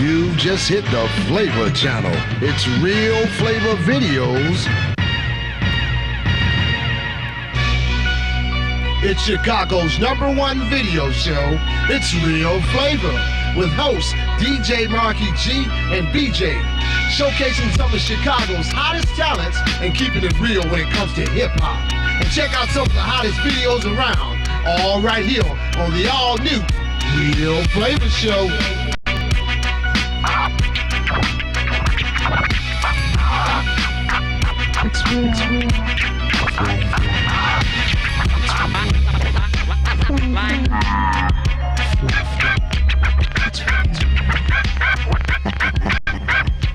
You just hit the Flava channel. It's Real Flava Videos. It's Chicago's #1 video show. It's Real Flava with hosts DJ Marky G and BJay, showcasing some of Chicago's hottest talents and keeping it real when it comes to hip-hop. And check out some of the hottest videos around, all right here on the all-new Real Flava Show. It's real.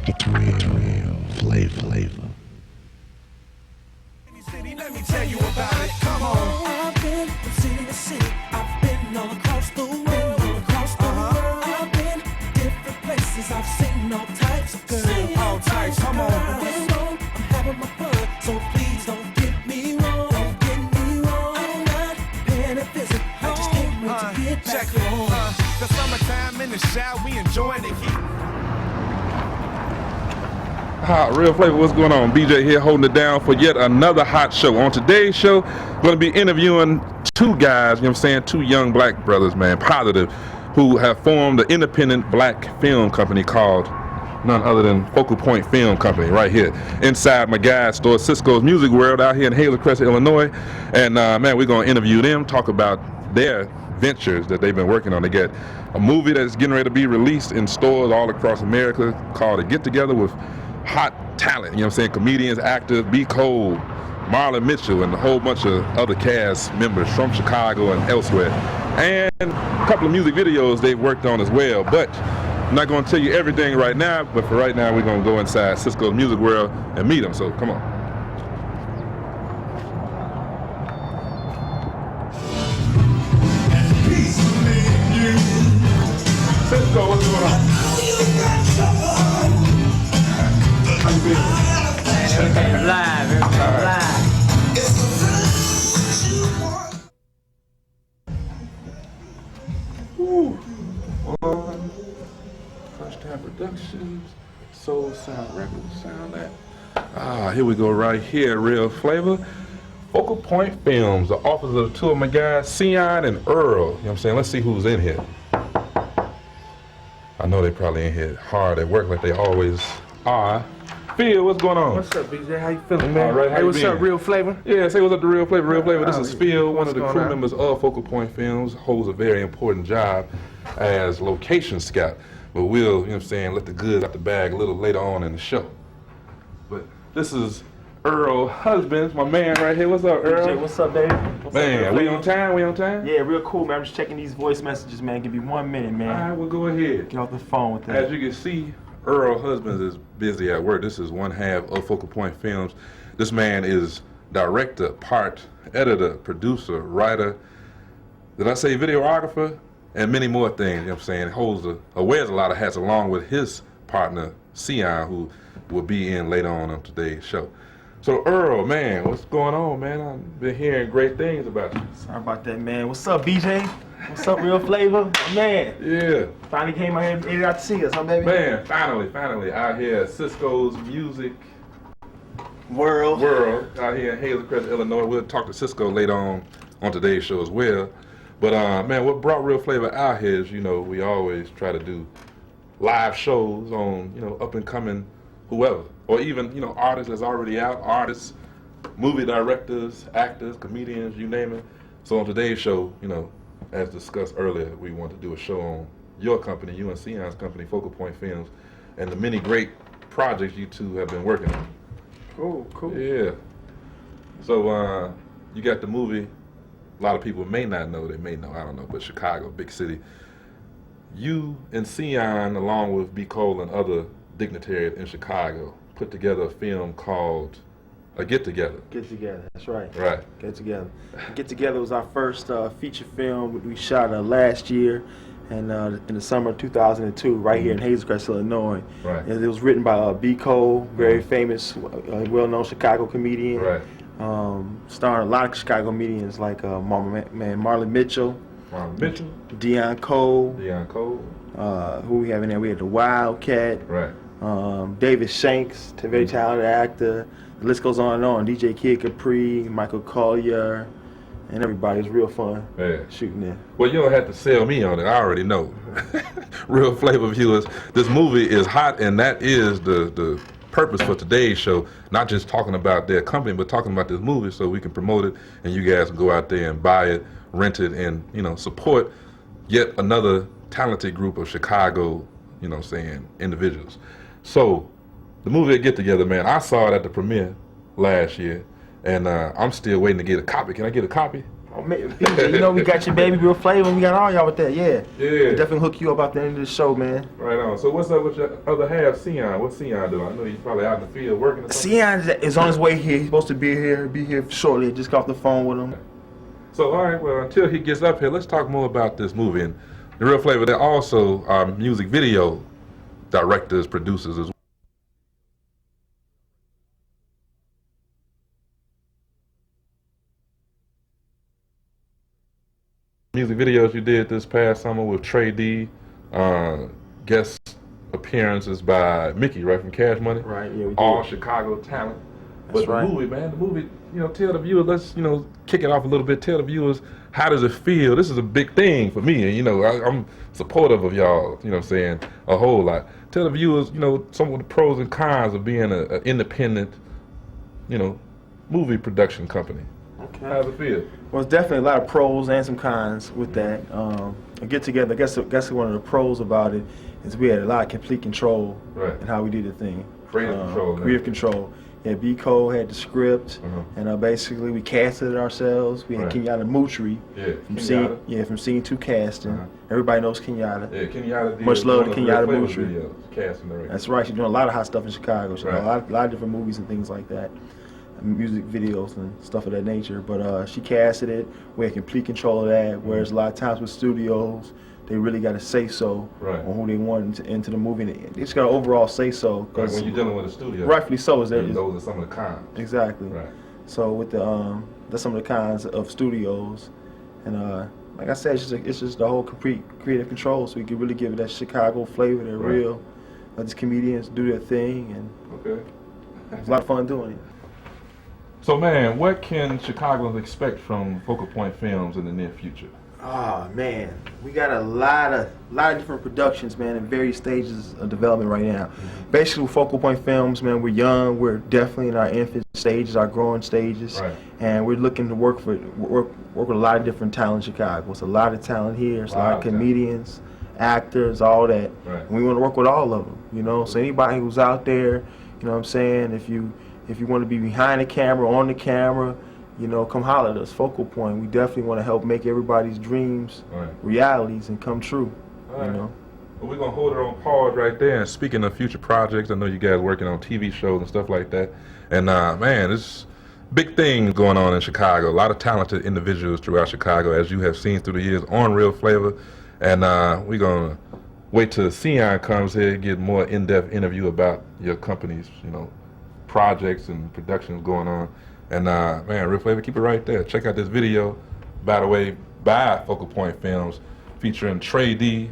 It's real flavor. Let me tell you about it. Come on. I've been from city to city. I've been all across the world. I've been different places. I've seen all types of girls. All types. Come on. I'm having my fun, so please don't get me wrong. I'm not paying a visit. I just can't wait to get back home. The summertime in the shower, we enjoying the heat. Real Flava, what's going on? BJay here holding it down for yet another hot show. On today's show, going to be interviewing two guys, you know what I'm saying, two young black brothers, man, positive, who have formed an independent black film company called none other than Focal Point Film Company right here inside my guy's store, Cisco's Music World out here in Hazelcrest, Illinois. And man, we're going to interview them, talk about their ventures that they've been working on. They get a movie that's getting ready to be released in stores all across America called A Get Together with hot talent, you know what I'm saying, comedians, actors, B. Cole, Marlon Mitchell, and a whole bunch of other cast members from Chicago and elsewhere. And a couple of music videos they've worked on as well. But I'm not going to tell you everything right now, but for right now, we're going to go inside Cisco's Music World and meet them. So come on. Cisco, what's going on? How you been? Live, everything live. First Time Productions, Soul Sound Records, Sound that. Here we go right here, Real Flava. Focal Point Films, the office of two of my guys, Ceon and Earl. You know what I'm saying? Let's see who's in here. I know they probably in here hard at work like they always are. Phil, what's going on? What's up, BJay? How you feeling, man? All right, how hey, you what's been? up, Real Flava? Yeah, say what's up to Real Flava. Real Flava, this is Phil, one of the What's crew going on? members of Focal Point Films, holds a very important job as location scout. But we'll, you know what I'm saying, let the goods out the bag a little later on in the show. But this is Earl Husbands, my man right here. What's up, Earl? BJay, what's up, baby? What's Man, up, we on time? We on time? Yeah, real cool, man. I'm just checking these voice messages, man. Give me 1 minute, man. All right, well, go ahead. Get off the phone with that. As you can see, Earl Husbands is busy at work. This is one half of Focal Point Films. This man is director, part, editor, producer, writer, did I say videographer? And many more things, you know what I'm saying? Holds wears a lot of hats along with his partner, Ceon, who will be in later on today's show. So Earl, man, what's going on, man? I've been hearing great things about you. Sorry about that, man. What's up, BJay? What's up, Real Flava? My man. Yeah. Finally came out here and made it out to see us, huh, baby? Man, finally, out here at Cisco's Music World. out here in Hazelcrest, Illinois. We'll talk to Cisco later on today's show as well. But man, what brought Real Flava out here is, you know, we always try to do live shows on, you know, up and coming whoever, or even, you know, artists that's already out, artists, movie directors, actors, comedians, you name it. So on today's show, you know, as discussed earlier, we want to do a show on your company, you and Ceon's company, Focal Point Films, and the many great projects you two have been working on. Cool. Yeah. So you got the movie, a lot of people may not know, they may know, I don't know, but Chicago, big city. You and Ceon, along with B. Cole and other dignitaries in Chicago, put together a film called A Get Together. Get Together, that's right. Right. Get Together. Get Together was our first feature film we shot last year and in the summer of 2002 right here in Hazelcrest, Illinois. Right. And it was written by B. Cole, very famous, well-known Chicago comedian. Right. Starring a lot of Chicago comedians like Marlon Mitchell, Mitchell. Deion Cole. Deion Cole. Who we have in there? We had the Wildcat. Right. David Shanks, a very talented actor. The list goes on and on. DJ Kid Capri, Michael Collier, and everybody. It's real fun shooting there. Well, you don't have to sell me on it. I already know. Real Flavor viewers, this movie is hot, and that is the purpose for today's show. Not just talking about their company, but talking about this movie so we can promote it, and you guys can go out there and buy it, rent it, and support yet another talented group of Chicago, individuals. So the movie Get Together, man, I saw it at the premiere last year, and I'm still waiting to get a copy. Can I get a copy? Oh, man, BJay, we got your baby Real Flavor, and we got all y'all with that, yeah. Yeah. We'll definitely hook you up at the end of the show, man. Right on. So what's up with your other half, Ceon? What's Ceon doing? I know he's probably out in the field working or something. Ceon is on his way here. He's supposed to be here shortly. I just got off the phone with him. So, all right, well, until he gets up here, let's talk more about this movie. And the Real Flavor, they're also music video directors, producers as well. Music videos you did this past summer with Trey D, guest appearances by Mickey, right, from Cash Money. Right, yeah, we did. All Chicago talent. That's But right. the movie, man, tell the viewers, let's, kick it off a little bit. Tell the viewers, how does it feel? This is a big thing for me, and, I'm supportive of y'all, a whole lot. Tell the viewers, some of the pros and cons of being an independent, movie production company. Okay. How does it feel? Well, it's definitely a lot of pros and some cons with that. A Get Together, I guess one of the pros about it is we had a lot of complete control in how we did the thing. Creative control. Creative control. Yeah, B. Cole had the script, and basically we casted it ourselves. We had Kenyatta Mutri from Scene 2 casting. Everybody knows Kenyatta. Yeah, Kenyatta did much love to Kenyatta Real Mutri. Flavor videos, casting director. That's right. She's doing a lot of hot stuff in Chicago. She's doing a lot of different movies and things like that, music videos and stuff of that nature. But she casted it. We had complete control of that. Whereas a lot of times with studios, they really got to say so on who they want into the movie. They just got to overall say so. Right, when you're dealing with a studio. Rightfully so. Those are some of the cons. Exactly. Right. So with that's some of the cons of studios, and like I said, it's just the whole complete creative control. So we can really give it that Chicago flavor, that real. Let these comedians do their thing, and it's a lot of fun doing it. So, man, what can Chicagoans expect from Focal Point Films in the near future? Oh man, we got a lot of different productions, man, in various stages of development right now. Basically, with Focal Point Films, man, we're young. We're definitely in our infant stages, our growing stages, and we're looking to work with a lot of different talent in Chicago. It's a lot of talent here. It's a lot of comedians, actors, all that. And we want to work with all of them, So anybody who's out there, you know what I'm saying, if you want to be behind the camera, on the camera, come holler at us, Focal Point. We definitely want to help make everybody's dreams realities and come true, Well, we're going to hold it on pause right there. And speaking of future projects, I know you guys working on TV shows and stuff like that. And, man, there's big things going on in Chicago. A lot of talented individuals throughout Chicago, as you have seen through the years on Real Flavor. And we're going to wait till Ceon comes here and get more in-depth interview about your company's, projects and productions going on. And man, Real Flavor, keep it right there. Check out this video, by the way, by Focal Point Films, featuring Trey D,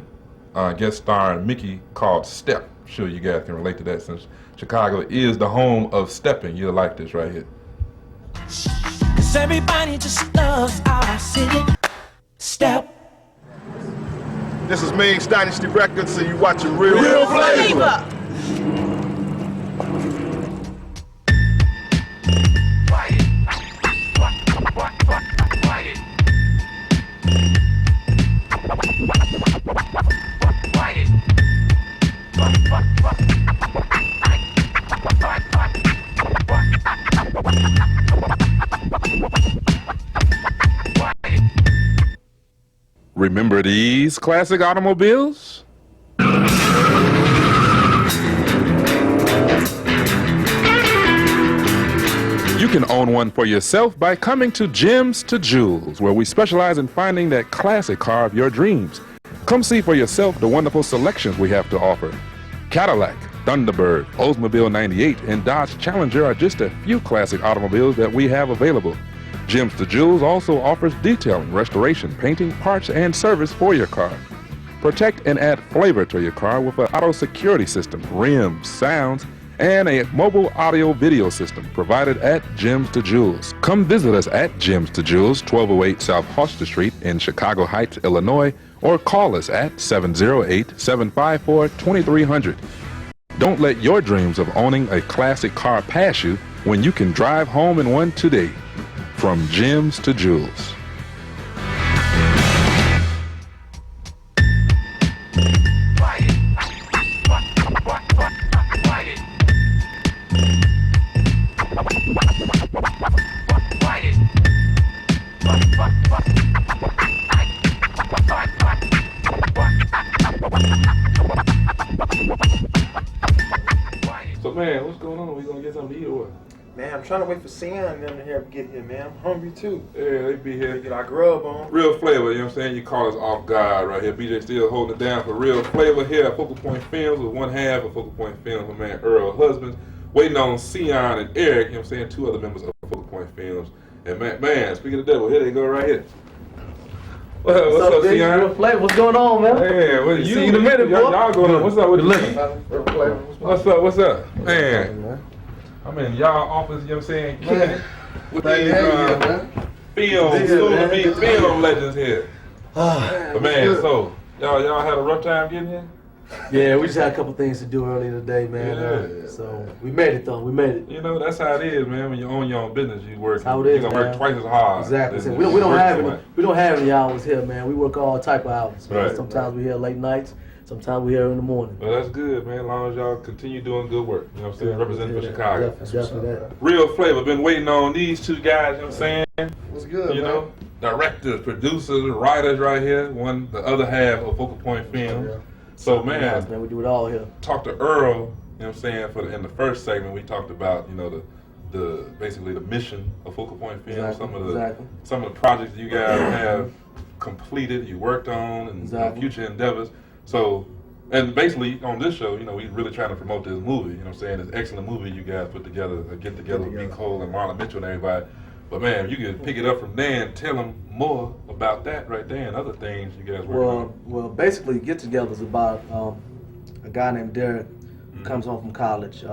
guest starring Mickey, called Step. I'm sure you guys can relate to that since Chicago is the home of stepping. You'll like this right here. 'Cause everybody just loves our city. Step. This is Main's Dynasty Records, and you watching Real Flavor. Remember these classic automobiles? You can own one for yourself by coming to Gems to Jewels, where we specialize in finding that classic car of your dreams. Come see for yourself the wonderful selections we have to offer. Cadillac, Thunderbird, Oldsmobile 98, and Dodge Challenger are just a few classic automobiles that we have available. Gems to Jewels also offers detailing, restoration, painting, parts, and service for your car. Protect and add flavor to your car with an auto security system, rims, sounds, and a mobile audio video system provided at Gems to Jewels. Come visit us at Gems to Jewels, 1208 South Hoster Street in Chicago Heights, Illinois, or call us at 708-754-2300. Don't let your dreams of owning a classic car pass you when you can drive home in one today. From Gems to Jewels. So man, what's going on? We gonna get something to eat or what? Man, I'm trying to wait for Ceon and them to get here, man. I'm hungry too. Yeah, they be here. Get our grub on. Real Flavor, you know what I'm saying? You call us off guard right here. BJay still holding it down for Real Flavor here at Focal Point Films with one half of Focal Point Films, my man Earl husband. Waiting on Ceon and Eric, you know what I'm saying? Two other members of Focal Point Films. And man, speaking of the devil, here they go right here. What's up, Ceon? Real Flavor, what's going on, man? Man, what See you in a minute, boy. Y'all going on? What's up with you? Listen. What's up? Man. I'm in y'all office, you know what I'm saying? Kicking it with these film legends here. But man, so y'all had a rough time getting here? Yeah, we just had a couple things to do earlier today, man. Yeah. So we made it though. We made it. You know, that's how it is, man. When you own your own business, you work. How it is, you're gonna work twice as hard. Exactly. than We don't have somebody. we don't have any hours here, man. We work all type of hours. Man. Right. Sometimes we here late nights. Sometimes we here in the morning. Well, that's good, man. As long as y'all continue doing good work. You know what I'm saying? Representing for Yeah, Chicago. Definitely that. Real Flavor. Been waiting on these two guys, you know what I'm saying? What's good, You man? know, directors, producers, writers right here. One, the other half of Focal Point Films. Yeah. So, Man, we do it all here. talked to Earl, you know what I'm saying, in the first segment we talked about, you know, the basically the mission of Focal Point Films, some of the projects you guys have completed, you worked on, and future endeavors. So, and basically on this show, you know, we really trying to promote this movie, you know what I'm saying, this excellent movie you guys put together, Get Together with B. Cole and Marlon Mitchell and everybody. But man, if you could pick it up from there and tell them more about that right there and other things you guys working on. Well, basically, Get Together is about a guy named Derek who comes home from college. He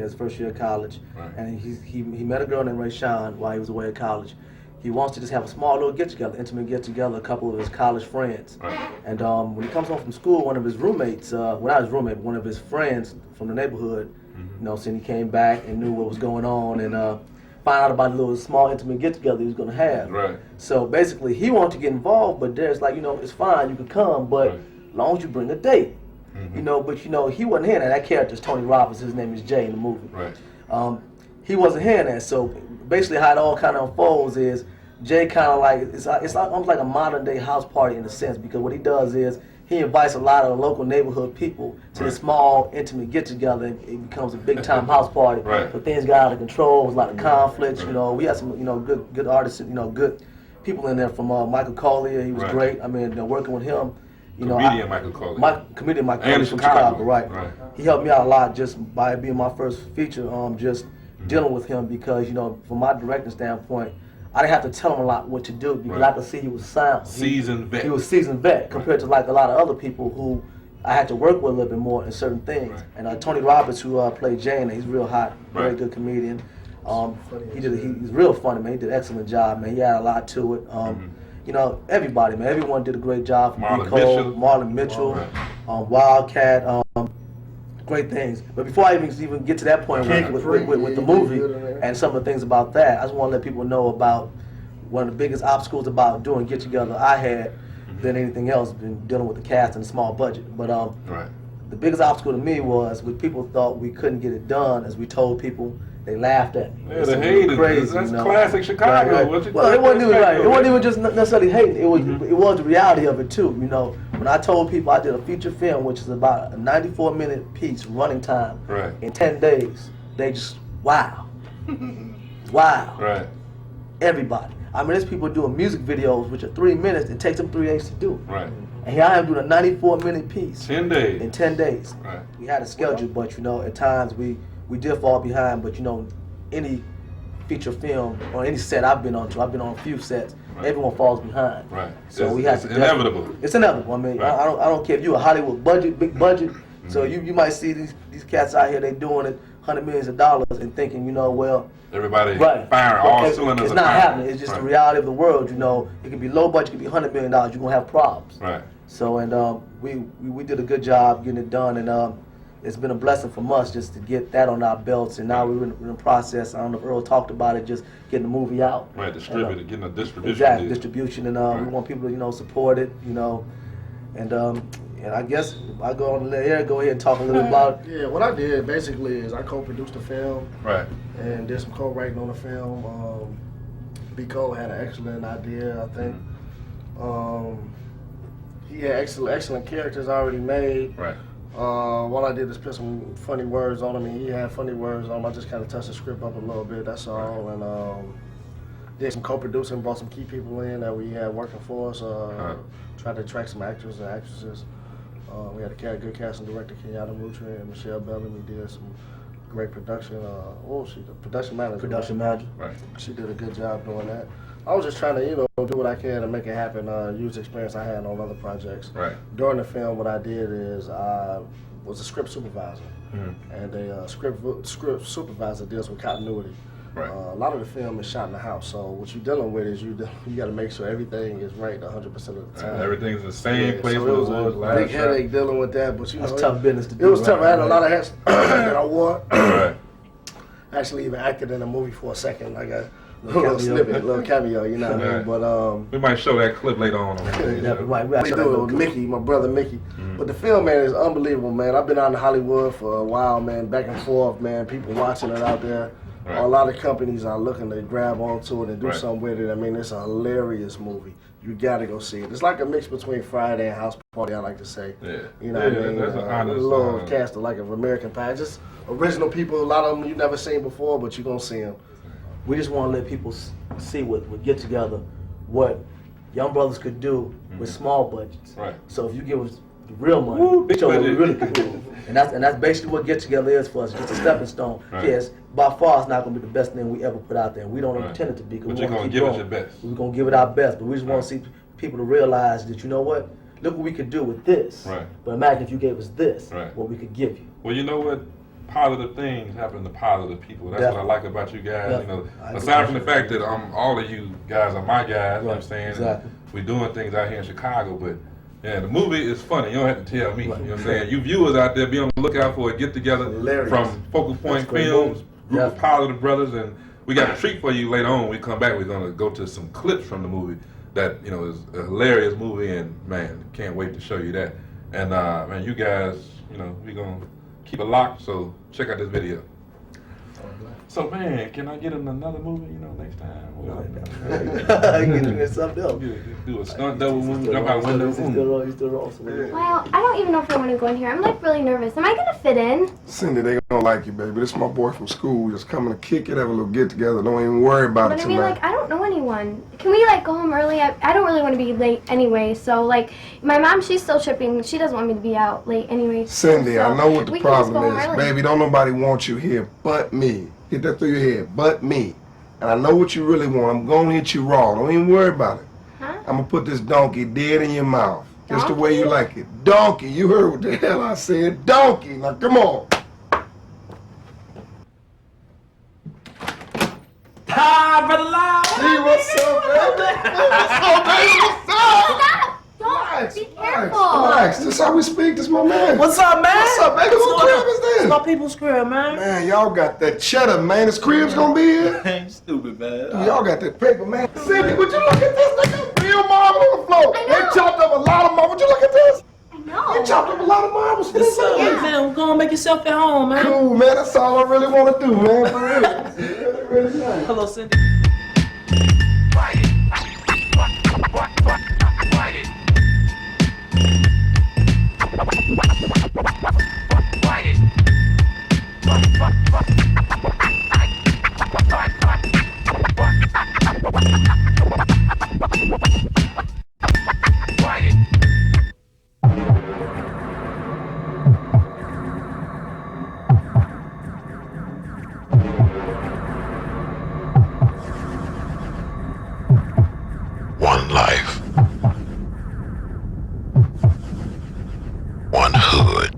has first year of college, and he met a girl named Rayshawn while he was away at college. He wants to just have a small little get-together, intimate get-together, a couple of his college friends. And when he comes home from school, one of his roommates, well, not his roommate, but one of his friends from the neighborhood, you know, so he came back and knew what was going on and found out about a little small intimate get-together he was going to have. So basically, he wanted to get involved, but Derek's like, you know, it's fine, you can come, but as long as you bring a date. You know, but you know, he wasn't hearing that. That character's Tony Robbins, his name is Jay in the movie. He wasn't hearing that, so basically how it all kind of unfolds is Jay kind of like, it's almost like a modern day house party in a sense, because what he does is he invites a lot of local neighborhood people to this small intimate get together, and it becomes a big time house party. But things got out of control, there was a lot of conflicts, you know. We had some, you know, good artists, you know, good people in there from Michael Collier, he was great. I mean, working with him, you know, comedian Michael Collier. Comedian Michael Collier from Chicago, He helped me out a lot just by being my first feature, just dealing with him, because, you know, from my directing standpoint, I didn't have to tell him a lot what to do, because I could see he was sound. Seasoned vet. He was seasoned vet compared to like a lot of other people who I had to work with a little bit more in certain things. And Tony Robbins, who played Jane, he's real hot, very good comedian. He's real funny, man. He did an excellent job, man. He had a lot to it. You know, everybody, man. Everyone did a great job. Marlon Mitchell, Wildcat. Great things. But before I even get to that point with the movie and some of the things about that, I just want to let people know about one of the biggest obstacles about doing Get Together I had than anything else, been dealing with the cast and the small budget. But the biggest obstacle to me was when people thought we couldn't get it done, as we told people, they laughed at me. Yeah, they hated crazy. That's classic Chicago. Well, it wasn't even just necessarily hating. It was the reality of it too. You know, when I told people I did a feature film, which is about a 94-minute piece running time in 10 days, they just wow. Everybody. I mean, there's people doing music videos which are 3 minutes. It takes them 3 days to do. And here I am doing a 94-minute piece. 10 days. In 10 days. We had a schedule, but you know, at times we did fall behind. But you know, any feature film on any set I've been on to. I've been on a few sets. Right. Everyone falls behind. Right. So It's- we have it's to inevitable. It's inevitable. I mean, Right. I don't care if you're a Hollywood budget, big budget. So you might see these cats out here, they doing it $100 million and thinking, you know, well, Everybody right. firing But all it's cylinders. It's are not firing. happening. It's just Right. the reality of the world. You know, it could be low budget, it could be $100 million. You're gonna have problems. Right. So and we did a good job getting it done, and it's been a blessing from us just to get that on our belts. And now we're in the process. I don't know if Earl talked about it, just getting the movie out. Right. Distributed, getting a distribution. Exactly, deal. distribution, and Right. we want people to support it. And I guess if I go on there, go ahead and talk a little bit about it. Yeah, what I did basically is I co-produced the film Right. and did some co-writing on the film. B. Cole had an excellent idea, I think. He had excellent characters already made. Right. All I did is put some funny words on him, and he had funny words on him. I just kind of touched the script up a little bit, that's all. And did some co-producing, brought some key people in that we had working for us. Tried to attract some actors and actresses. We had a good casting director, Kenyatta Mutri, and Michelle Bellamy did some great production. The production manager. Production manager. Right. She did a good job doing that. I was just trying to, do what I can to make it happen. Use the experience I had on other projects. Right. During the film, what I did is I was a script supervisor, and a script supervisor deals with continuity. Right. A lot of the film is shot in the house, so what you're dealing with is you got to make sure everything is right 100% of the time. Everything's in the same Yeah, place so where it it was was a last big shot. headache dealing with that, but That's tough business to do. It was tough. I had a Right. lot of hats that I wore. Right. Actually, even acted in a movie for a second. I got a little snippet, a little cameo, you know what I mean? Right. We might show that clip later on. Yeah, right. We do it with Mickey, my brother Mickey. But the film, man, is unbelievable, man. I've been out in Hollywood for a while, man, back and forth, man. People watching it out there. Right. A lot of companies are looking to grab onto it and do Right. something with it. I mean, it's a hilarious movie. You gotta go see it. It's like a mix between Friday and House Party, I like to say. Yeah. You know Yeah, what I mean? that's an honest, a little cast of like of American Pie. Just original people, a lot of them you never seen before, but you're gonna see them. We just want to let people see what get together, what young brothers could do with small budgets. Right. So if you give us the real money, Woo, big show what we budget. really could do. And that's basically what get together is for us. Just a stepping stone. Right. Yes, by far it's not going to be the best thing we ever put out there. We don't Right. intend it to be. 'Cause But we you're wanna gonna keep give it going. your best. We're going to give it our best, but we just want Right. to see people to realize that, you know what? Look what we could do with this. Right. But imagine if you gave us this, Right. what we could give you. Well, you know what? Positive things happen to positive people. That's Definitely. what I like about you guys. Definitely. You know, I aside from the agree. fact that all of you guys are my guys, you know what I'm Right. saying? Exactly. We're doing things out here in Chicago, but yeah, the movie is funny. You don't have to tell me. Right. You know what I'm saying? You viewers out there, be on the lookout for a get together Hilarious. from Focal Point That's great Films, movie. group of Yeah. positive brothers, and we got a treat for you later on. When we come back, we're gonna go to some clips from the movie that is a hilarious movie, and man, can't wait to show you that. And man, you guys, we're gonna keep it locked. So check out this video. So man, can I get in another movie? Next time. You can do something else. Do a stunt double movie, jump out window. He's still wrong. Well, I don't even know if I want to go in here. I'm like really nervous. Am I gonna fit in? Cindy, they gonna like you, baby. This is my boy from school. Just coming to kick it, have a little get together. Don't even worry about But it I mean, tonight. like, I don't know anyone. Can we like go home early? I don't really want to be late anyway. So like, my mom, she's still tripping. She doesn't want me to be out late anyway. Cindy, I So know what the we can just go problem home is. early. Baby, don't nobody want you here but me. Get that through your head, but me. And I know what you really want. I'm gonna hit you raw. Don't even worry about it. Huh? I'm gonna put this donkey dead in your mouth. Just the way you Donkey? like it. Donkey, you heard what the hell I said. Donkey, now come on. Hi, brother Lyle. Hey, what's up, baby? What's up, baby? What's up? Stop! Don't Relax, be relax, careful. relax. This is how we speak. This is my man. What's up, man? What's up, baby? Who crib is this? It's my people's crib, man. Man, y'all got that cheddar, man. This crib's gonna be here. Stupid, man. Y'all got that paper, man. Cindy, would you look at this? Nigga? Real marble on the floor. I They know. chopped up a lot of marble. Would you look at this? I know. They chopped up a lot of marbles for What's this up, thing. man? Go and make yourself at home, man. Cool, man. That's all I really want to do, man. For real. Really nice. Hello, Cindy. One hood.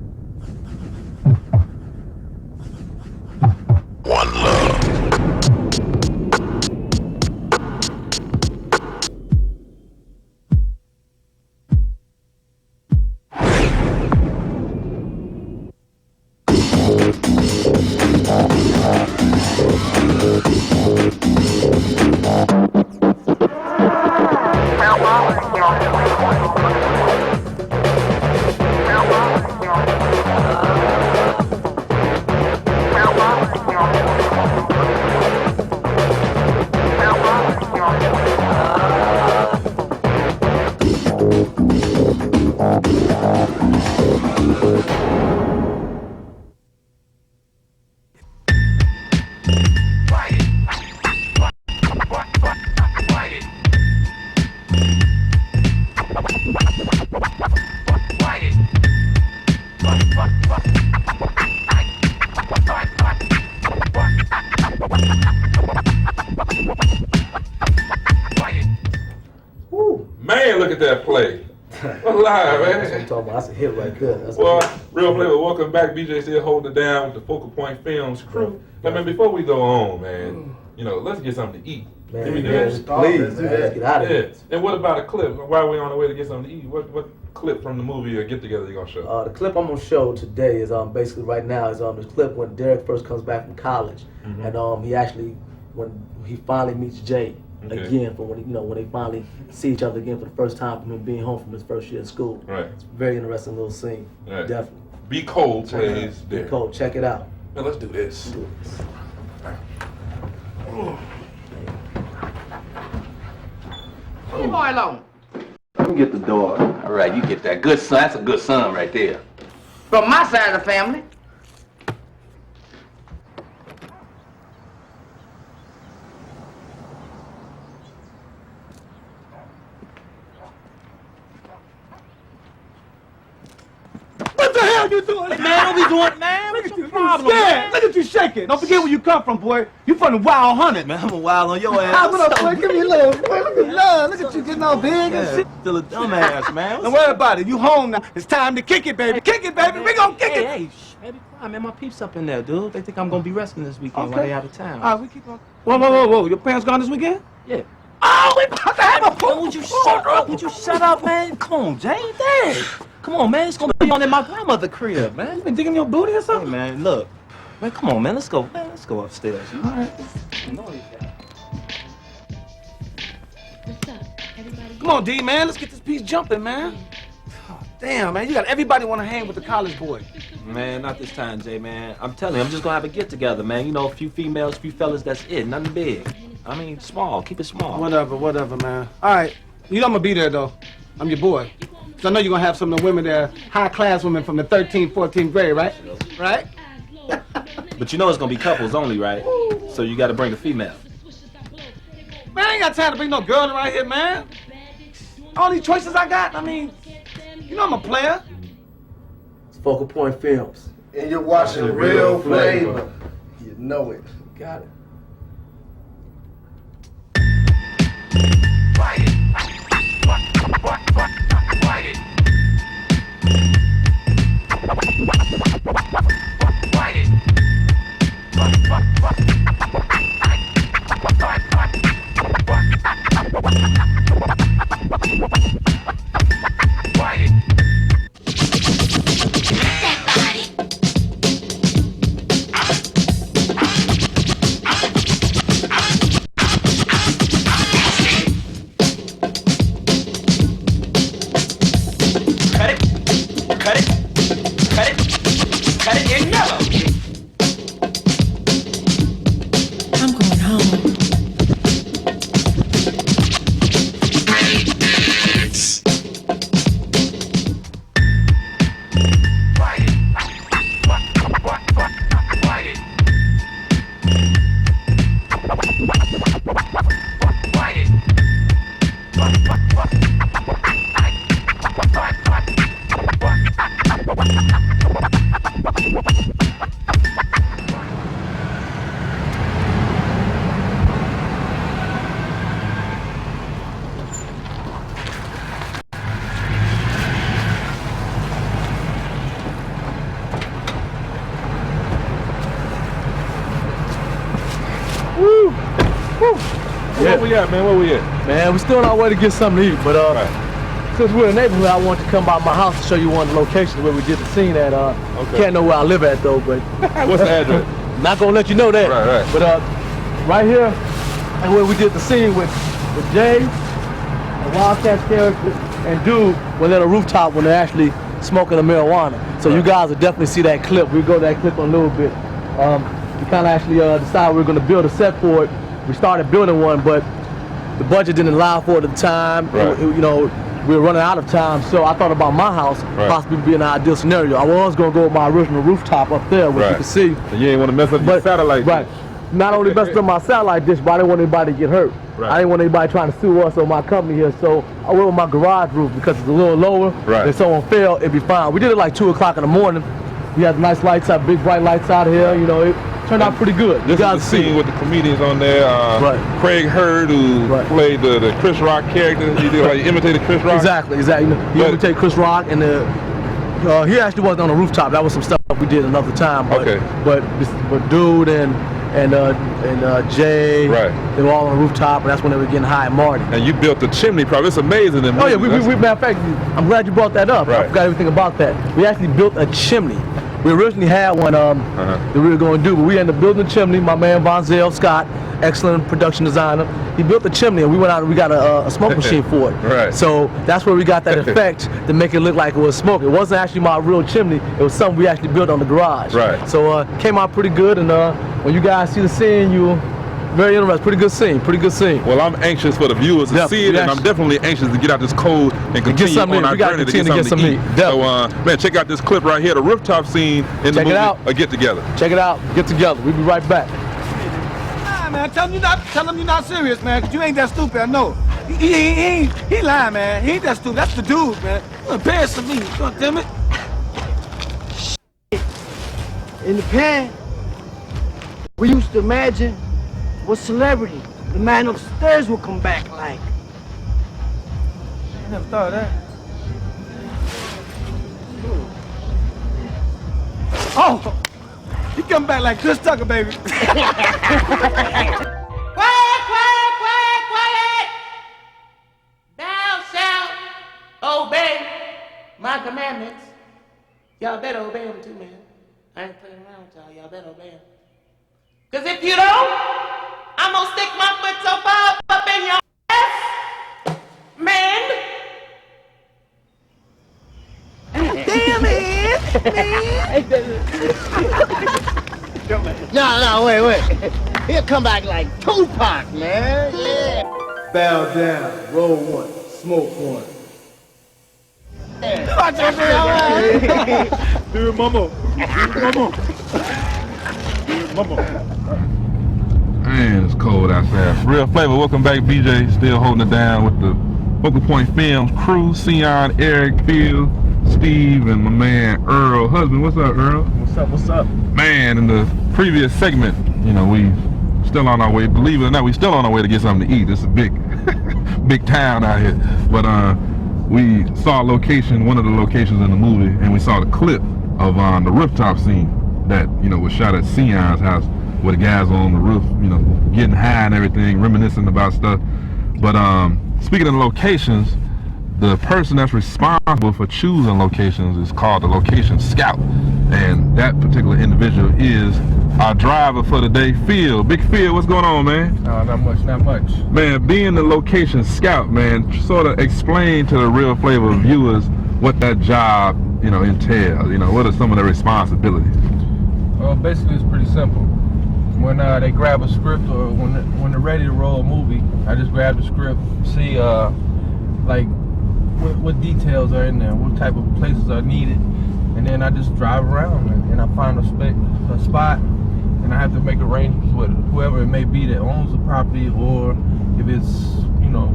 One love. Man, look at that play. What live, man? That's what I'm talking about. That's a hit right there. That's Well, Real Flavor, welcome back. BJay still holding it down with the Focal Point Films crew. Now, man, before we go on, man, you know, let's get something to eat. Man, Give me please, that. let's get out of here. And what about a clip? While we're on the way to get something to eat, what clip from the movie or get together you gonna show? The clip I'm gonna show today is basically right now is the clip when Derek first comes back from college, and he actually when he finally meets Jay again for when when they finally see each other again for the first time from him being home from his first year of school. Right. It's a very interesting little scene. Right. Definitely. Be Cold plays Be Derek. Cold. Check it out. Now let's do this. Leave boy alone. Let me get the door. All right, you get that. Good son. That's a good son right there. From my side of the family. What the hell you doing? Man, don't be doing it, man. What's your problem, man? Look at you shaking. Don't forget where you come from, boy. You from the Wild Hunted. Man, I'm a wild on your ass. Ah, what up, boy? Give me a little, boy. Look at love. Look at you getting all big and shit. Still a dumbass, man. Don't worry about it. You home now. It's time to kick it, baby. Kick it, baby. We gonna kick it. Hey, baby, quiet, man. My peeps up in there, dude. They think I'm gonna be resting this weekend while they out of town. All right, we keep on. Whoa. Your parents gone this weekend? Yeah. Oh, we about to have a pool. Would you shut up? Would you shut up, man? Come on, Jay. Dang. Come on, man. It's gonna be on in my grandmother's crib, man. You been digging your booty or Hey, something? man, look. Man, come on, man. Let's go. Man, let's go upstairs. All right. Come on, D, man. Let's get this piece jumping, man. Oh, damn, man. You got everybody want to hang with the college boy. Man, not this time, Jay, man. I'm telling you, I'm just gonna have a get together, man. You know, a few females, a few fellas, that's it. Nothing big. I mean, small. Keep it small. Whatever, man. All right. You know I'm going to be there, though. I'm your boy. So I know you're going to have some of the women there, high-class women from the 13th, 14th grade, right? Right? But you know it's gonna be couples only, right? So you gotta bring a female. Man, I ain't got time to bring no girl around here, man. All these choices I got, I mean, you know I'm a player. It's Focal Point Films. And you're watching Real Flavor. You know it. Got it. where we at, man? Where we at? Man, we're still on our way to get something to eat, but since we're in the neighborhood, I want to come by my house to show you one of the locations where we did the scene at. Can't know where I live at though, but what's the address? Not gonna let you know that. Right. But right here, and where we did the scene with Jay, the Wildcats character, and Dude was at a rooftop when they're actually smoking the marijuana. So you guys will definitely see that clip. We'll go to that clip in a little bit. We kind of actually decided we were going to build a set for it. We started building one, but the budget didn't allow for it at the time. Right. You know, we were running out of time, so I thought about my house possibly being an ideal scenario. I was going to go with my original rooftop up there, where you can see. So you ain't want to mess up your satellite dish. Right. Not only messed up my satellite dish, but I didn't want anybody to get hurt. Right. I didn't want anybody trying to sue us or my company here, so I went with my garage roof because it's a little lower. Right. If someone fell, it'd be fine. We did it like 2 o'clock in the morning. We had nice lights out, big bright lights out here. You know, it turned out pretty good. This is the scene with the comedians on there. Craig Hurd, who played the Chris Rock character. He did like imitated Chris Rock. Exactly. You know, he imitated Chris Rock, and he actually wasn't on the rooftop. That was some stuff we did another time. But, but Dude and Jay, they were all on the rooftop, and that's when they were getting high at Marty. And you built the chimney, probably. It's amazing. Oh yeah, matter of fact, I'm glad you brought that up. I forgot everything about that. We actually built a chimney. We originally had one that we were going to do, but we ended up building a chimney. My man Von Zell Scott, excellent production designer, he built the chimney, and we went out and we got a smoke machine for it. So that's where we got that effect to make it look like it was smoke. It wasn't actually my real chimney. It was something we actually built on the garage. So came out pretty good, and when you guys see the scene, you'll very interesting. Pretty good scene. Pretty good scene. Well, I'm anxious for the viewers to see it, and I'm definitely anxious to get out this cold and continue on our journey to get something to eat. So, man, check out this clip right here, the rooftop scene in the movie A Get Together. Check it out. Get Together. We'll be right back. Nah, man, tell him you're not serious, man, because you ain't that stupid. I know. He lying, man. He ain't that stupid. That's the dude, man. You embarrassing me. God damn it. In the pen, we used to imagine what celebrity the man upstairs will come back like. I never thought of that. Oh! He come back like Chris Tucker, baby. Quiet! Thou shalt obey my commandments. Y'all better obey them too, man. I ain't playing around with y'all. Y'all better obey them. Cause if you don't, I'm gonna stick my foot so far up in your ass, man. Damn it, man. No, wait. He'll come back like Tupac, man. Yeah. Bow down, roll one, smoke one. Watch your shit, all right. Do it, mama. Man, it's cold outside. Real Flavor, welcome back. BJay still holding it down with the Focal Point Films crew. Ceon, Eric, Phil, Steve, and my man Earl. Husband, what's up, Earl? What's up? Man, in the previous segment, you know, we still on our way. Believe it or not, we still on our way to get something to eat. It's a big, big town out here. But we saw a location, one of the locations in the movie, and we saw the clip of the rooftop scene that, you know, was shot at Ceon's house, where the guys on the roof, you know, getting high and everything, reminiscing about stuff. But speaking of locations, the person that's responsible for choosing locations is called the location scout, and that particular individual is our driver for the day, Phil. Big Phil, what's going on, man? No, not much. Man, being the location scout, man, sort of explain to the Real Flavor viewers what that job, you know, entails. You know, what are some of the responsibilities? Well, basically, it's pretty simple. When they grab a script, or when they're ready to roll a movie, I just grab the script, see like what details are in there, what type of places are needed, and then I just drive around and I find a spot, and I have to make arrangements with whoever it may be that owns the property, or if it's, you know,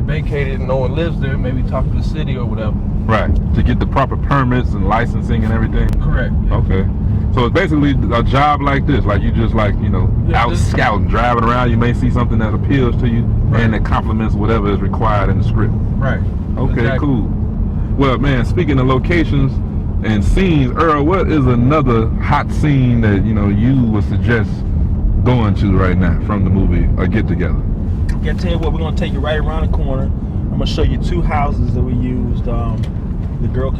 vacated and no one lives there, maybe talk to the city or whatever. Right, to get the proper permits and licensing and everything? Correct. Yeah. Okay. So it's basically a job like this, like you just like, you know, out scouting, driving around, you may see something that appeals to you, and that complements whatever is required in the script. Right. Okay, exactly. Cool. Well, man, speaking of locations and scenes, Earl, what is another hot scene that, you know, you would suggest going to right now from the movie A Get Together? Yeah, tell you what, we're gonna take you right around the corner. I'm gonna show you 2 houses that we used. The girl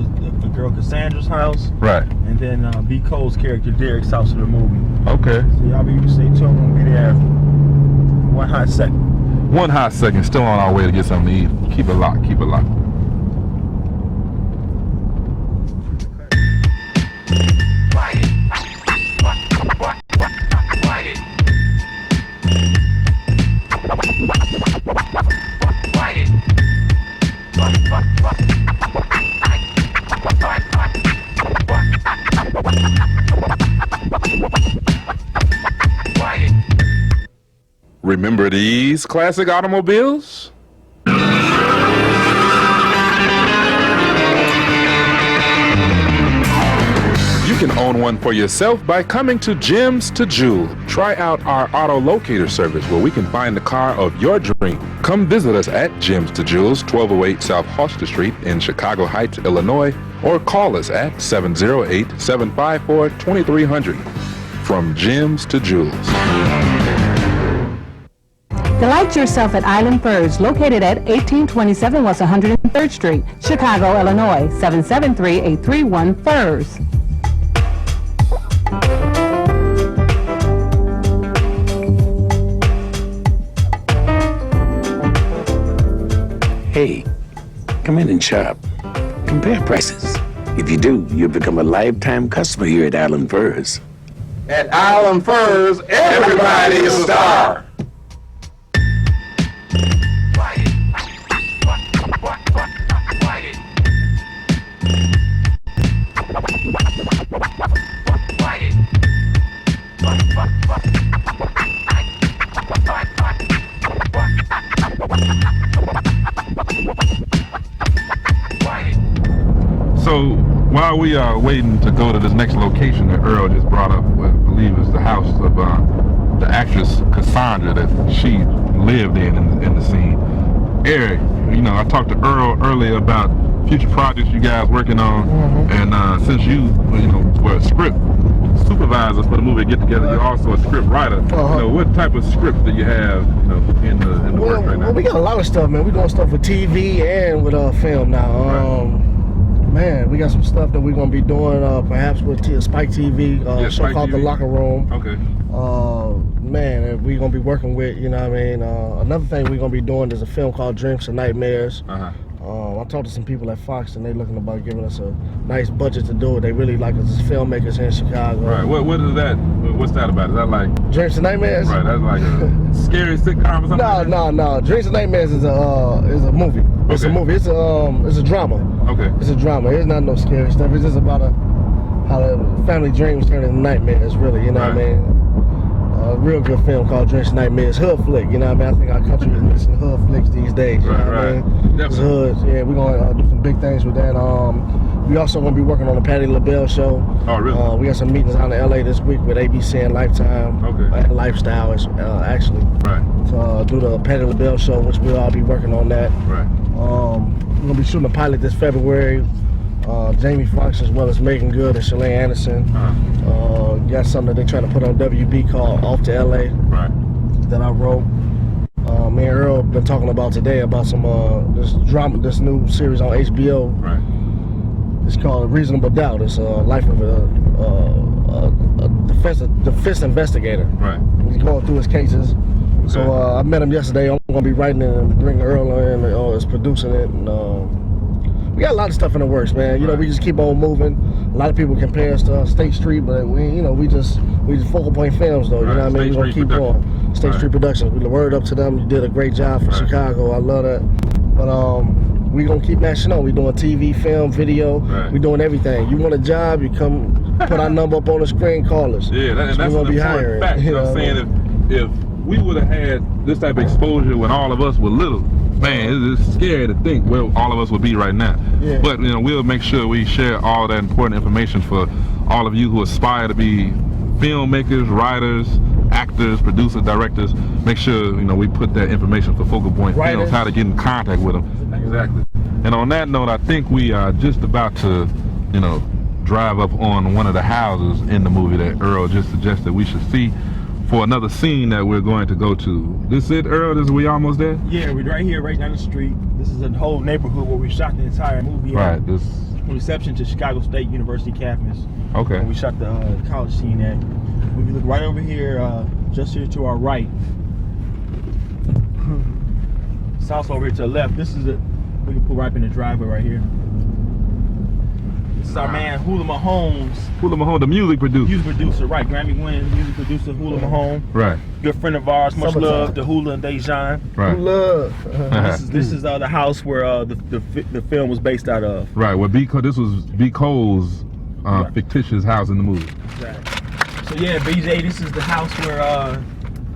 Cassandra's house. Right. And then B. Cole's character Derek's house in the movie. Okay. So y'all be stay tuned. We'll be there. 1 hot second. 1 hot second. Still on our way to get something to eat. Keep it locked. Keep it locked. Remember these classic automobiles? You can own one for yourself by coming to Gems to Jewel. Try out our auto locator service where we can find the car of your dream. Come visit us at Gems to Jewel's 1208 South Hoster Street in Chicago Heights, Illinois, or call us at 708-754-2300. From Gems to Jewels. Delight yourself at Island Furs, located at 1827 West 103rd Street, Chicago, Illinois, 773-831 Furs. Hey, come in and shop. Compare prices. If you do, you'll become a lifetime customer here at Island Furs. At Island Furs, everybody is a star. So while we are waiting to go to this next location that Earl just brought up, I believe is the house of the actress Cassandra that she lived in the scene. Eric, you know, I talked to Earl earlier about future projects you guys working on, and since you were a script supervisor for the movie Get Together, you're also a script writer. You know, what type of script do you have, in the work right now? Well, we got a lot of stuff, man. We're doing stuff with TV and with film now. Man, we got some stuff that we're gonna be doing, perhaps with Spike TV, a show called The Locker Room. Okay. Man, we're gonna be working with, you know what I mean. Another thing we're gonna be doing is a film called Dreams and Nightmares. I talked to some people at Fox, and they're looking about giving us a nice budget to do it. They really like us as filmmakers here in Chicago. Right. What is that? What's that about? Is that like Dreams and Nightmares? Right. That's like a scary sitcom or something. No. Dreams and Nightmares is a movie. It's a movie. It's a drama. Okay. It's a drama. It's not no scary stuff. It's just about how the family dreams turn into nightmares. Really, you know what I mean? A real good film called Dreams and Nightmares. Hood flick. You know what I mean? I think our country is missing hood flicks these days. You know what I mean? It's hoods. Yeah, we're gonna do some big things with that. We also gonna be working on the Patti LaBelle show. Oh, really? We got some meetings out in LA this week with ABC and Lifetime. And Lifestyle, actually. Right. To do the Patti LaBelle show, which we'll all be working on that. Right. We're gonna be shooting a pilot this February. Jamie Foxx as well as Megan Good and Shalane Anderson. Got something that they're trying to put on WB called Off to LA. Right. That I wrote. Me and Earl been talking about today about some this new series on HBO. Right. It's called Reasonable Doubt. It's a life of a defense investigator. Right. He's going through his cases. So I met him yesterday. I'm gonna be writing it and bringing Earl in. Is producing it, and we got a lot of stuff in the works, man. You know, we just keep on moving. A lot of people compare us to State Street, but we just Focal Point Films, though. You know what I mean? We're gonna keep going. State Street Productions. We word up to them. You did a great job for Chicago. I love that. But we gonna keep mashing on. We doing TV, film, video. We doing everything. You want a job? You come put our number up on the screen. Call us. Yeah, that's we're gonna be hiring. Fact. You know what I'm saying? If we would have had this type of exposure when all of us were little, man, it's scary to think where all of us would be right now. Yeah. But we'll make sure we share all that important information for all of you who aspire to be filmmakers, writers, actors, producers, directors. Make sure we put that information for Focal Point Films, how to get in contact with them. Exactly. And on that note, I think we are just about to, drive up on one of the houses in the movie that Earl just suggested we should see. for another scene that we're going to go to. This it, Earl? This is we almost there? Yeah, we're right here, right down the street. This is a whole neighborhood where we shot the entire movie. Right. This reception to Chicago State University campus. Okay. We shot the college scene at. If you look right over here, just here to our right. It's also over here to the left. This is it. We can pull right up in the driveway right here. This is our man Hula Mahomes. Hula Mahomes, the music producer. Music producer, right. Grammy-winning music producer Hula Mahomes. Right. Good friend of ours. Much love to Hula and Dejan. Right. Love. This is the house where the film was based out of. Right. Well, this was B. Cole's fictitious house in the movie. Exactly. So yeah, BJay, this is the house where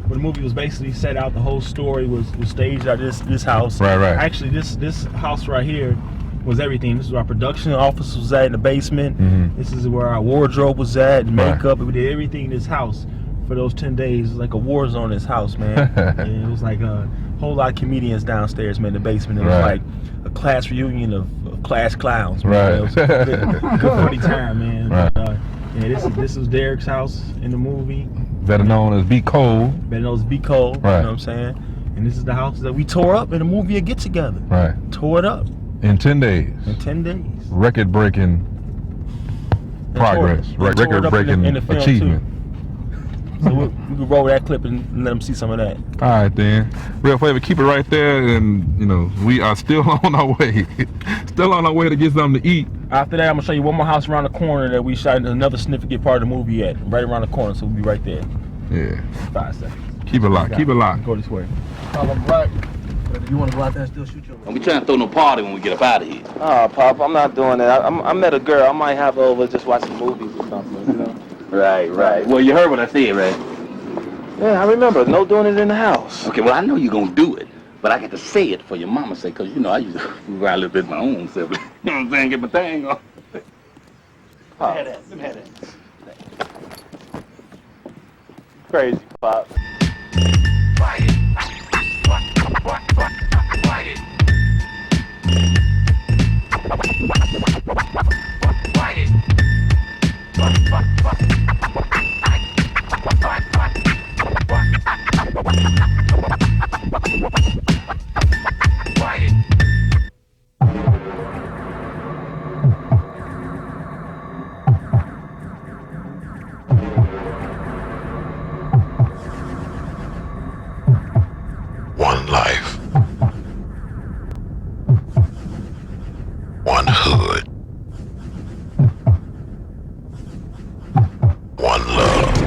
the movie was basically set out. The whole story was staged out this house. Right. Actually, this house right here was everything. This is where our production office was at in the basement. Mm-hmm. This is where our wardrobe was at, and makeup. We did everything in this house for those 10 days. It was like a war zone in this house, man. And it was like a whole lot of comedians downstairs, man, in the basement. It was like a class reunion of class clowns, man. Right. It was a good funny time, man. Right. Yeah, this was Derek's house in the movie. Better known as B. Cole. Better known as B. Cole, Right. you know what I'm saying? And this is the house that we tore up in the movie A Get Together. Right. Tore it up. In 10 days. In 10 days. Record-breaking progress. Record-breaking achievement. So we can roll that clip and let them see some of that. All right, then. Real Flavor, keep it right there, and you know we are still on our way. Still on our way to get something to eat. After that, I'm gonna show you one more house around the corner that we shot another significant part of the movie at. Right around the corner, so we'll be right there. Yeah. 5 seconds. Keep it locked. Keep it locked. Go this way. I'm black. You want to go out there and still shoot your? Don't be trying to throw no party when we get up out of here. Oh, Pop, I'm not doing that. I met a girl. I might have her over just watch some movies or something, you know? Right. Well, you heard what I said, right? Yeah, I remember. No doing it in the house. Okay, well, I know you're going to do it, but I got to say it for your mama's sake, because, you know, I used to ride a little bit my own self. You know what I'm saying? Get my thing on. Pop. Crazy, Pop. One life. One hood. One love.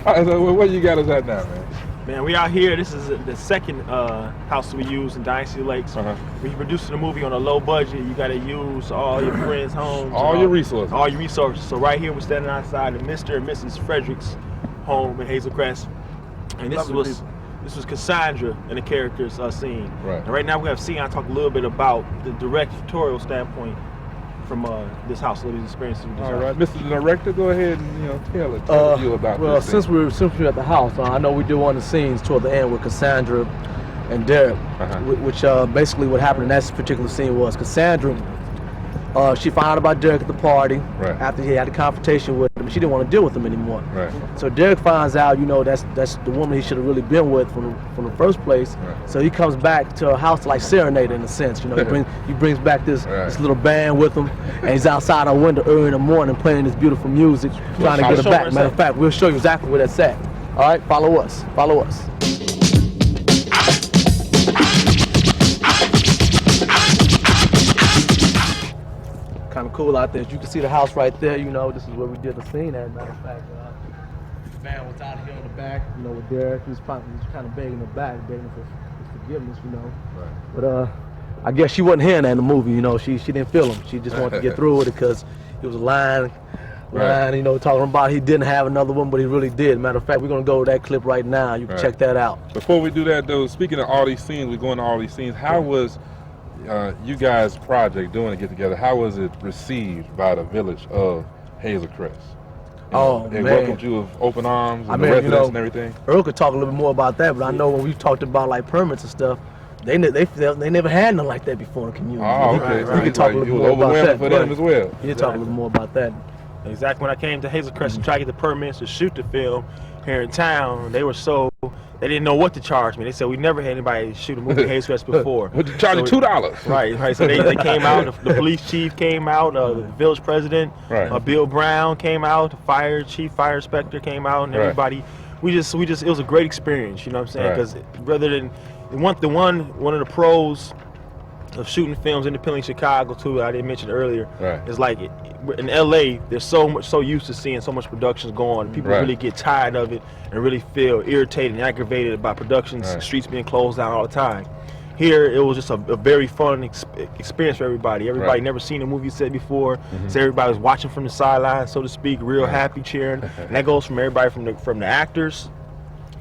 All right, so where you got us at now, man? Man, we out here. This is the second house we use in Dynasty Lakes. When you're producing a movie on a low budget, you got to use all your friends' homes. All your resources. All your resources. So right here, we're standing outside of Mr. and Mrs. Frederick's home in Hazel Crest. And this was Cassandra and the characters scene. Right. And right now we have Ceon talk a little bit about the directorial standpoint from this house, what he's experiencing. All right, Mr. Director, go ahead and tell you about well, this. since we're at the house, I know we did one of the scenes toward the end with Cassandra and Derek, which basically what happened in that particular scene was Cassandra, she found out about Derek at the party after he had a confrontation with him. She didn't want to deal with him anymore. Right. So Derek finds out, you know, that's the woman he should have really been with from the first place. Right. So he comes back to her house to like serenade in a sense. You know, he brings back this little band with him, and he's outside our window early in the morning playing this beautiful music, trying to get her back. Matter of fact, we'll show you exactly where that's at. All right, follow us. Follow us. Kind of cool out there. As you can see the house right there, you know, this is where we did the scene at. Matter of fact, the band was out here on the back, you know, with Derek. He was kind of begging her back, begging for forgiveness, you know. Right. But I guess she wasn't hearing that in the movie, you know. She didn't feel him. She just wanted to get through with it because he was lying Man, you know, talking about he didn't have another one, but he really did. Matter of fact, we're gonna go with that clip right now. You can check that out. Before we do that, though, speaking of all these scenes, we're going to all these scenes. How was you guys' project doing to get together? How was it received by the village of Hazel Crest? They welcomed you with open arms and the residents and everything? Earl could talk a little bit more about that, but I know when we've talked about like permits and stuff, they never had nothing like that before in the community. Oh, okay. We could talk a little bit more about that. For them as well. You talk a little more about that. Exactly. When I came to Hazel Crest to try to get the permits to shoot the film here in town, they they didn't know what to charge me. They said we never had anybody shoot a movie in Hazel Crest before. What you charge you $2? Right. So they came out. The police chief came out. The village president, Bill Brown came out. The fire inspector came out, and everybody. We just. It was a great experience. You know what I'm saying? Because rather than one of the pros of shooting films independently in Chicago too, I didn't mention earlier, is like in LA, they're so used to seeing so much productions going. People really get tired of it and really feel irritated and aggravated about productions, streets being closed down all the time. Here, it was just a very fun experience for everybody. Everybody never seen a movie set before, so everybody was watching from the sidelines, so to speak, real happy, cheering. And that goes from everybody from the actors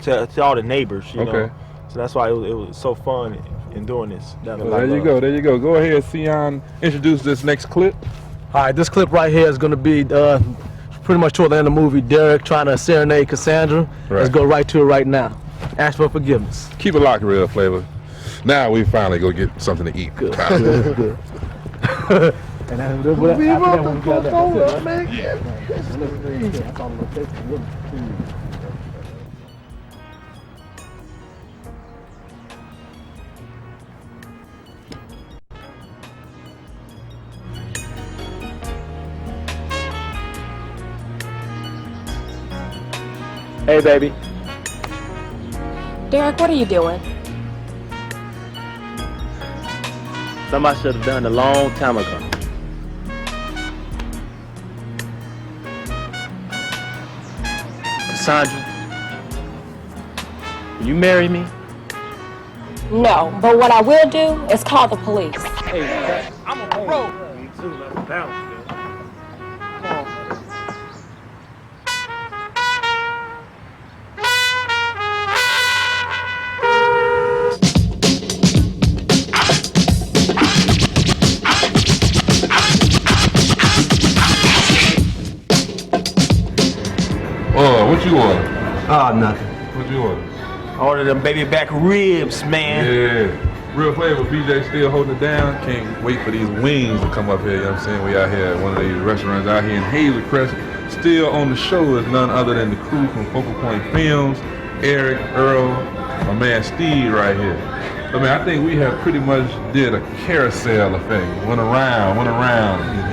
to all the neighbors, you know. So that's why it was so fun in doing this. There you go. Go ahead, Ceon. Introduce this next clip. All right, this clip right here is going to be pretty much toward the end of the movie. Derek trying to serenade Cassandra. Let's go right to it right now. Ask for forgiveness. Keep it locked, Real Flavor. Now we finally go get something to eat. Good. And then after that, when we got that, that's all I'm going to take. Hey, baby. Derek, what are you doing? Somebody should have done it a long time ago. Cassandra, will you marry me? No, but what I will do is call the police. Hey, I'm a pro. Me too, let's bounce. What you order? Nothing. What you order? I ordered them baby back ribs, man. Yeah. Real Flavor, BJay still holding it down. Can't wait for these wings to come up here, you know what I'm saying? We out here at one of these restaurants out here in Hazel Crest. Still on the show is none other than the crew from Focal Point Films, Eric, Earl, my man Steve right here. I mean, I think we have pretty much did a carousel effect. Went around,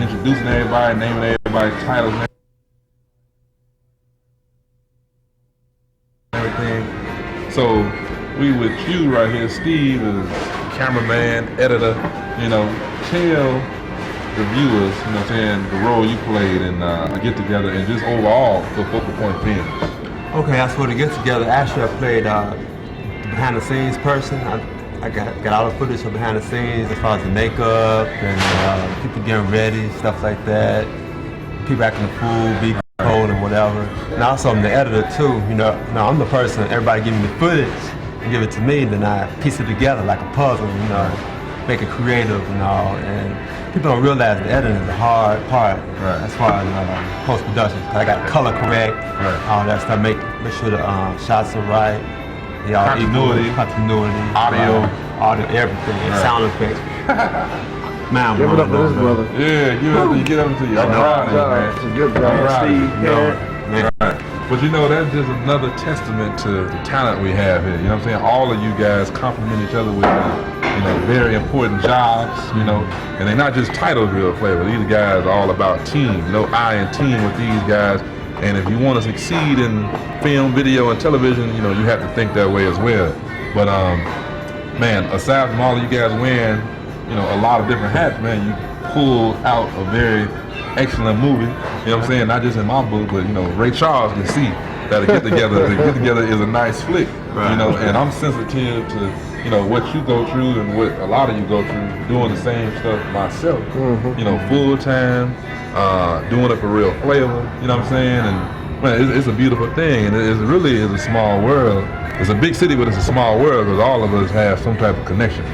introducing everybody, naming everybody, titles, everything. So we with you right here, Steve is cameraman, editor, you know, tell the viewers, you know what I'm saying, the role you played in a get together and just overall for Focal Point Films. Okay, as for the get together, actually I played the behind the scenes person. I got all the footage of behind the scenes as far as the makeup and people getting ready, stuff like that. People acting the fool, be cold and whatever. And also I'm the editor too, you know. I'm the person, everybody give me the footage and give it to me, then I piece it together like a puzzle, you know, make it creative and all. And people don't realize the editing is the hard part as far as post-production. I got color correct, all that stuff, make sure the shots are right. Continuity, audio, everything, and sound effects. Man, give it up to this brother. Yeah, give it up to you. Get up to you. I'm proud of you, man. It's a good job, Steve. But you know, that's just another testament to the talent we have here. You know what I'm saying? All of you guys complement each other with, you know, very important jobs, you know, and they're not just titles, Real Flavor. These guys are all about team. No I in team with these guys. And if you want to succeed in film, video, and television, you know, you have to think that way as well. But, man, aside from all of you guys wearing, you know, a lot of different hats, man, you pulled out a very excellent movie. You know what I'm saying? Not just in my book, but, you know, Ray Charles can see that the Get Together is a nice flick. You know, and I'm sensitive to, you know, what you go through and what a lot of you go through, doing the same stuff myself. You know, full time, doing it for real flavor. You know what I'm saying? And man, it's a beautiful thing, and it really is a small world. It's a big city, but it's a small world because all of us have some type of connection.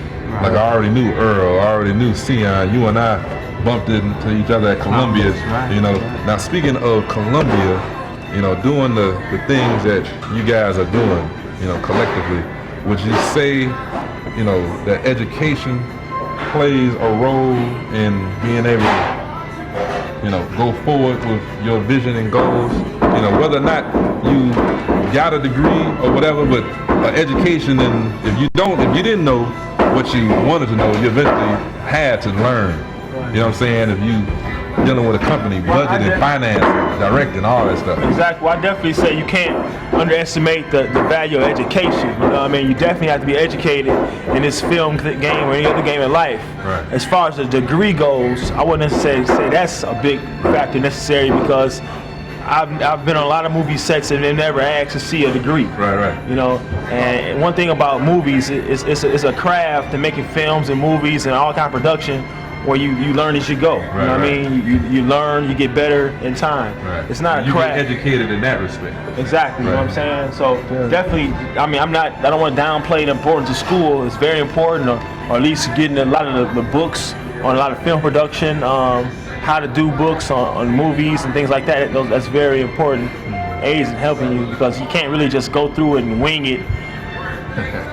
Like I already knew Earl, I already knew Ceon. You and I bumped into each other at Columbia. You know. Now speaking of Columbia, you know, doing the things that you guys are doing, you know, collectively, would you say, you know, that education plays a role in being able to, you know, go forward with your vision and goals? You know, whether or not you got a degree or whatever, but education, and if you didn't know what you wanted to know, you eventually had to learn. You know what I'm saying? If you dealing with a company, budgeting, finance, directing, all that stuff. Exactly. Well, I definitely say you can't underestimate the value of education. You know what I mean? You definitely have to be educated in this film game or any other game in life. Right. As far as the degree goes, I wouldn't necessarily say that's a big factor necessary because I've been on a lot of movie sets and they never asked to see a degree. Right. You know, and one thing about movies, it's a craft to making films and movies and all kind of production where you learn as you go. You know what I mean? You learn, you get better in time. Right. It's not a you craft. get educated in that respect. Exactly. You know what I'm saying? So definitely, I mean, I don't want to downplay the importance of school. It's very important, or at least getting a lot of the books on a lot of film production, how to do books on movies and things like that. That's very important. Aids in helping you because you can't really just go through it and wing it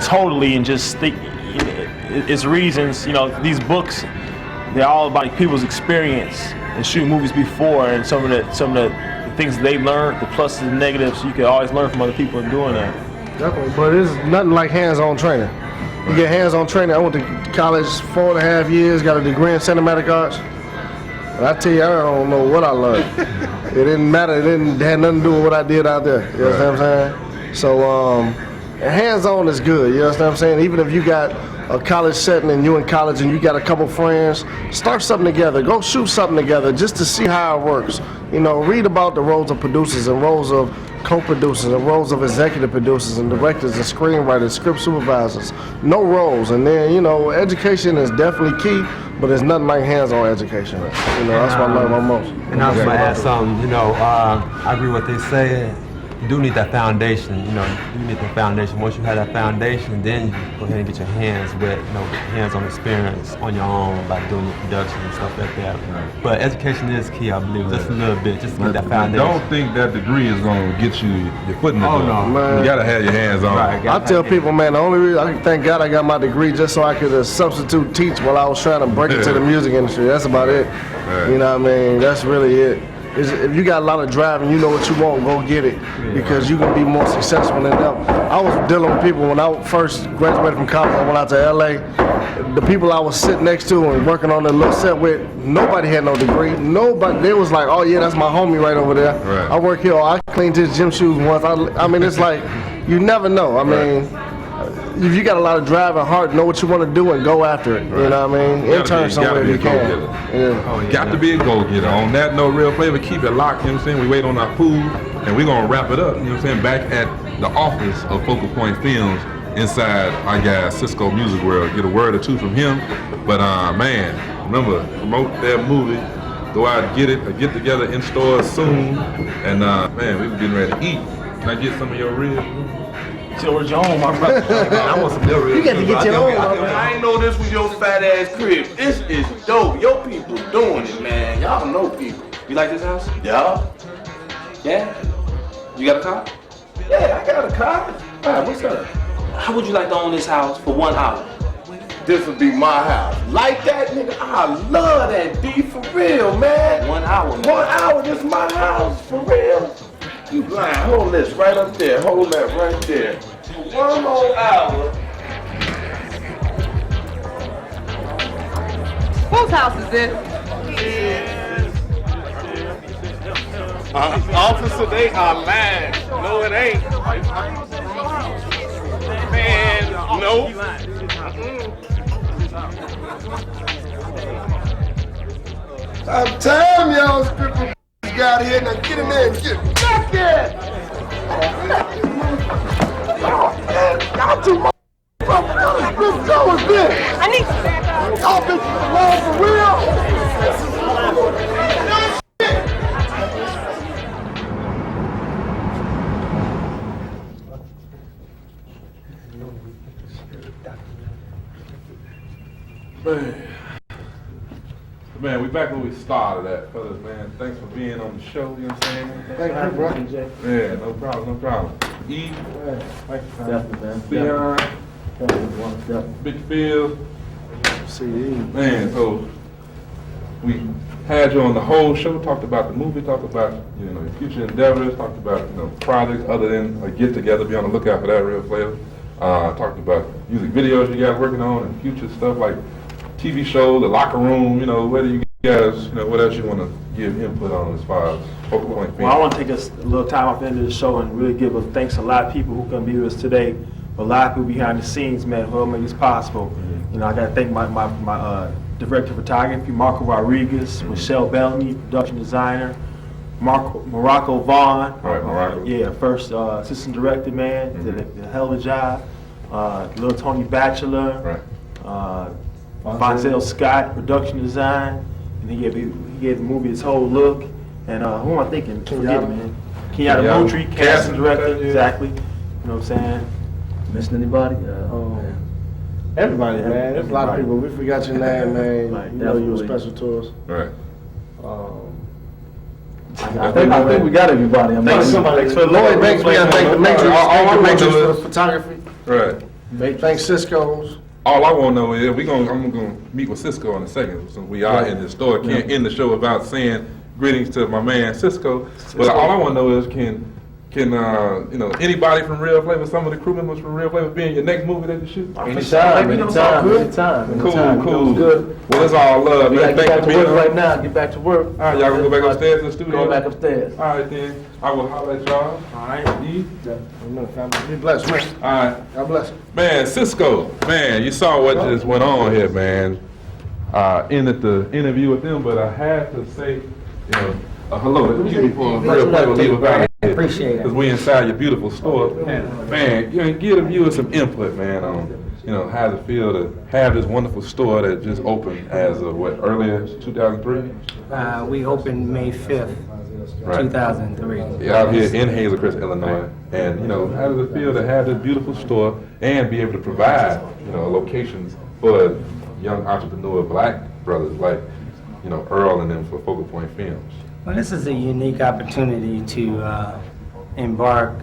totally and just think. It's reasons, you know, these books, they're all about people's experience and shooting movies before, and some of the things they learned, the pluses and negatives. You can always learn from other people in doing that. Definitely, but it's nothing like hands-on training. You get hands-on training. I went to college 4.5 years, got a degree in cinematic arts. And I tell you, I don't know what I learned. It didn't matter. It had nothing to do with what I did out there. You know what I'm saying? So hands-on is good. You know what I'm saying? Even if you got a college setting and you in college and you got a couple friends, start something together. Go shoot something together just to see how it works. You know, read about the roles of producers and roles of co-producers and roles of executive producers and directors and screenwriters, script supervisors. Know roles, and then, you know, education is definitely key, but there's nothing like hands-on education. You know, that's what I learned about most. And I was going to add something, you know, I agree with what they say. You do need that foundation, you know, you need that foundation. Once you have that foundation, then you go ahead and get your hands wet, you know, hands-on experience on your own, like doing your production and stuff like that. But education is key, I believe, just a little bit, just to get that foundation. Don't think that degree is going to get you your foot in the door. No, man. You got to have your hands on. I tell people, man, the only reason, thank God I got my degree just so I could substitute teach while I was trying to break into the music industry. That's about it. You know what I mean? That's really it. If you got a lot of drive and you know what you want, go get it, because you can be more successful than them. I was dealing with people when I first graduated from college. I went out to LA. The people I was sitting next to and working on the little set with, nobody had no degree. Nobody. They was like, oh yeah, that's my homie right over there. Right. I work here. I cleaned his gym shoes once. I mean, it's like, you never know. I mean, if you got a lot of drive and heart, know what you want to do and go after it. You know what I mean? Intern somewhere if you can. Got to be a go-getter. On that note, Real Flavor, keep it locked, you know what I'm saying? We wait on our food, and we're going to wrap it up, you know what I'm saying, back at the office of Focal Point Films inside our guy Cisco Music World. Get a word or two from him. But, man, remember, promote that movie. Go out and get it, or get together in stores soon. And, man, we were getting ready to eat. Can I get some of your ribs? George, your own, my brother. Man, I want some real. You got to get your own. I ain't know this was your fat ass crib. This is dope. Your people doing it, man. Y'all know people. You like this house? Yeah. Yeah? You got a car? Yeah, I got a car. Alright, what's up? How would you like to own this house for 1 hour? This would be my house. Like that, nigga? I love that, D, for real, man. 1 hour, man. 1 hour, this my house, for real. You lying. Hold this right up there. Hold that right there. For 1 whole hour. Whose house is this? Officer, they are lying. No, it ain't. Man, no. About time y'all scripted got here. Now get in there and get naked. Y'all too much. What this show is this? I need y'all bitches alone for real. back where we started at, fellas, man. Thanks for being on the show, you know what I'm saying? Thank you, bro. BJay. Yeah, no problem, no problem. E, Definitely, man. Ceon, Big Phil. Man, so we had you on the whole show, talked about the movie, talked about, you know, your future endeavors, talked about, you know, projects other than a get together, be on the lookout for that, Real Flavor. Talked about music videos you guys working on and future stuff like TV show, the locker room, you know, whether you guys, you know, what else you want to give input on as far as Focal Point Films. Well, I want to take us a little time off the end of the show and really give a thanks to a lot of people who can be with us today, a lot of people behind the scenes, man, who make this possible. You know, I got to thank my director of photography, Marco Rodriguez, Michelle Bellamy, production designer, Morocco Vaughn. Right, Morocco. Yeah, first assistant director, man, did a hell of a job. Little Tony Batchelor. Right. Fonzel Scott, production design, and he gave the movie its whole look. And who am I thinking? Forget, man. Kenyatta Moultrie, casting director, exactly. You know what I'm saying? Missing anybody? Everybody, man. There's a lot of people. We forgot your name, man. Right, you know you were definitely. special to us. Right. I think we got everybody. Thanks somebody. For Lloyd Banks, we got to thank the Matrix. Thank the Matrix for the photography. Right. Thanks Cisco's. All I want to know is I'm gonna meet with Cisco in a second. So we are in the store. Can't end the show without saying greetings to my man Cisco. But all I want to know is can you know, anybody from Real Flavor, some of the crew members from Real Flavor be in your next movie that you shoot? Anytime. Cool. Well, it's all love, We man. gotta get Thank back you to for being work on. right now. Get back to work. All right, y'all gonna go back upstairs in the studio? Go back upstairs. All right, then. I will holler at y'all. All right. E? Be blessed, man. All right. God bless. Man, Cisco, man, you saw what just went on here, man. Ended the interview with them, but I had to say, you know, hello to you before Real Flavor leave us out of here. Appreciate it. Because we inside your beautiful store. Man, you know, give the viewers some input, man, on, you know, how it feel to have this wonderful store that just opened as of, earlier, 2003? We opened May 5th, 2003. Out here in Hazelcrest, Illinois. And, you know, how does it feel to have this beautiful store and be able to provide, you know, locations for young entrepreneur black brothers like, you know, Earl and them for Focal Point Films? Well, this is a unique opportunity to embark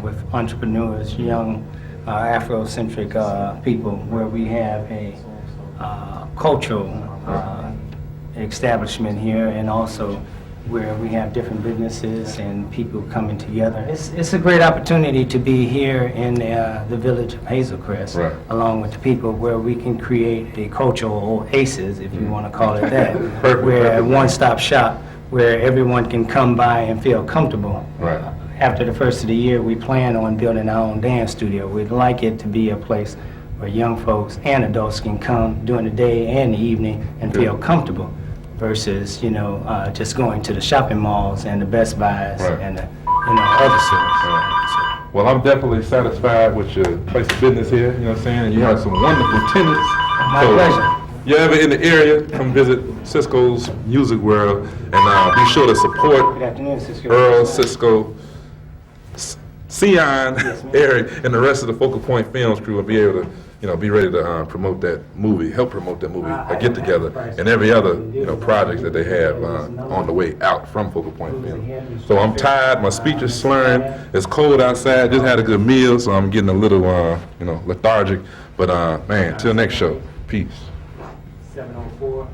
with entrepreneurs, young Afrocentric people, where we have a cultural establishment here, and also where we have different businesses and people coming together. It's a great opportunity to be here in the village of Hazelcrest, along with the people, where we can create a cultural oasis, if you want to call it that, where a one-stop shop where everyone can come by and feel comfortable. Right. After the first of the year, we plan on building our own dance studio. We'd like it to be a place where young folks and adults can come during the day and the evening and feel comfortable, versus, you know, just going to the shopping malls and the Best Buys and the, you know, other stores. Well, I'm definitely satisfied with your place of business here, you know what I'm saying? And you have some wonderful tenants. My pleasure. You're ever in the area, come visit Cisco's Music World, and be sure to support Good afternoon, Cisco. Earl, Cisco, Ceon, Eric, and the rest of the Focal Point Films crew, and be able to, you know, be ready to promote that movie, help promote that movie, get together, and every other, you know, project that they have on the way out from Focal Point Films. So I'm tired, my speech is slurring, it's cold outside, just had a good meal, so I'm getting a little, you know, lethargic. But man, till next show, peace. 704.